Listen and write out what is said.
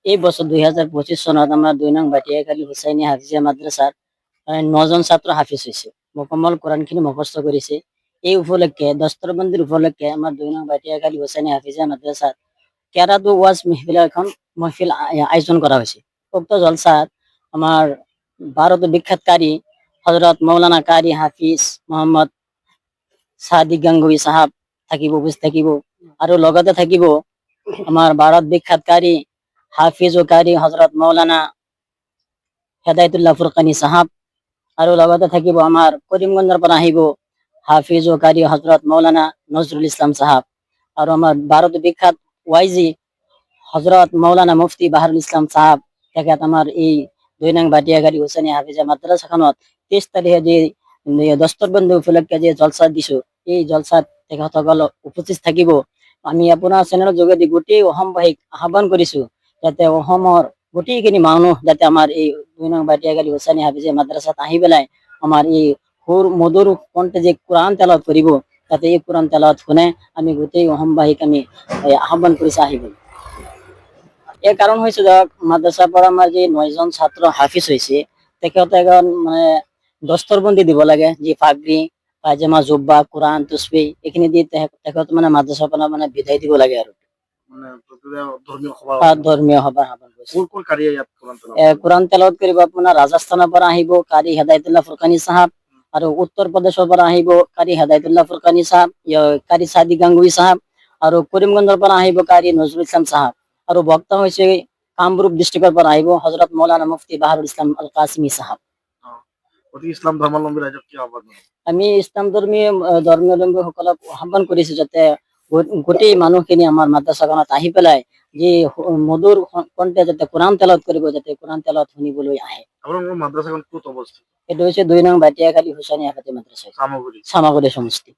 এই বছৰ 2025 চনত আমাৰ 2 নং বাটিয়াখালী হুসাইনী হাফিজিয়া মাদ্ৰাসাৰ 9জন ছাত্র হাফিজ হয়েছে, মোকাম্মল কোরআন খিনি মুখস্থ করেছে। এই উপলক্ষে দস্তরবন্দির উপলক্ষে আমার 2 নং বাটিয়াখালী হুসাইনী হাফিজিয়া মাদ্রাসার কেরাদু ওয়াজ মেহফিল এখন মহফিল আয়োজন করা হয়েছে। উক্ত জলসাত আমার ভারত বিখ্যাত কারি হযরত মৌলানা কারি হাফিজ মোহাম্মদ সাদিক গাঙ্গুহি সাহাব থাকিব, উপস্থিত থাকিব। আৰু লগতে থাকিব আমাৰ ভাৰত বিখ্যাত কাৰি হাফিজ ও কাৰি হযৰত মৌলানা হেদায়তুল্লাহ ফুৰকানি সাহাব। আৰু লগতে থাকিব আমাৰ কৰিমগঞ্জৰ পৰা আহিব হাফিজ ও কাৰি হযৰত মৌলানা নজৰুল ইসলাম সাহাব। আৰু আমাৰ ভাৰত বিখ্যাত ওয়াইজি হযৰত মৌলানা মুফতি বাহাৰুল ইসলাম সাহাব। তেখেত আমাৰ এই 2 নং বাটিয়াখালী হুসাইনী হাফিজিয়া মাদ্ৰাসাখনত 23 তাৰিখে যে দস্তৰবন্দী উপলক্ষে যে জলসা দিছো, এই জলসাত তেখেতসকল উপস্থিত থাকিব। আমি আপোনাৰ চেনেলৰ যোগেদি গোটেই অসমবাসীক আহ্বান কৰিছো যাতে অসমৰ গোটেইখিনি মানুহ যাতে আমাৰ এই 2 নং বাটিয়াখালী হুসাইনী হাফিজিয়া মাদ্ৰাসাত আহি পেলাই আমাৰ এই সুৰ মধুৰ কণ্ঠে যে কোৰআন তেলাওয়াত কৰিব, যাতে এই কোৰআন তেলাওয়াত শুনে আমি গোটেই অসমবাসীক আমি আহ্বান কৰিছো আহিব। এৰ কাৰণ হয়েছে ধৰক মাদ্ৰাসাৰ পৰা আমাৰ যে 9জন ছাত্র হাফিজ হয়েছে, তেখেতে এখন মানে দস্তরবন্দি দিব লাগে, যে পাগড়ি পায়জামা জুব্বা কোরআন তসবিহ এইখিনি দি তেখেত মানে মাদ্ৰাসাৰ পৰা মানে বিদায় দিব লাগে। আৰু ধৰ্মীয় সভা আহ্বান কৰিছে। কোৰআন তেলাওয়াত কৰিব আপোনাৰ ৰাজস্থানৰ পৰা আহিব কাৰি হেদায়তুল্লাহ ফুৰকানি সাহাব। আৰু উত্তৰ প্ৰদেশৰ পৰা আহিব কাৰি হেদায়তুল্লাহ ফুৰকানি সাহাব, কাৰি সাদিক গাঙ্গুহি সাহাব। আৰু কৰিমগঞ্জৰ পৰা আহিব কাৰি নজৰুল ইসলাম সাহাব। আৰু বক্তা হৈছে কামৰূপ ডিস্ট্ৰিক্টৰ পৰা আহিব হযৰত মৌলানা মুফতি বাহাৰুল ইসলাম আল কাসিমি সাহাব। ইসলাম ধৰ্মাৱলম্বী ৰাইজক কি আহ্বান জনাব? আমি ইসলাম ধৰ্মাৱলম্বীসকলক আহ্বান কৰিছো যাতে গোটেই মানুহখিনি আমাৰ মাদ্ৰাসাখনত আহি পেলাই যে মধুৰ কণ্ঠে যাতে কোৰআন তেলাওয়াত কৰিব, যাতে কোৰআন তেলাওয়াত শুনিবলৈ আহে। আপোনালোকৰ মাদ্ৰাসাখন ক'ত অৱস্থিত? এটা হচ্ছে 2 নং বাটিয়াখালী হুসাইনী হাফিজিয়া মাদ্ৰাসা, সামাগুড়ি সমষ্টি।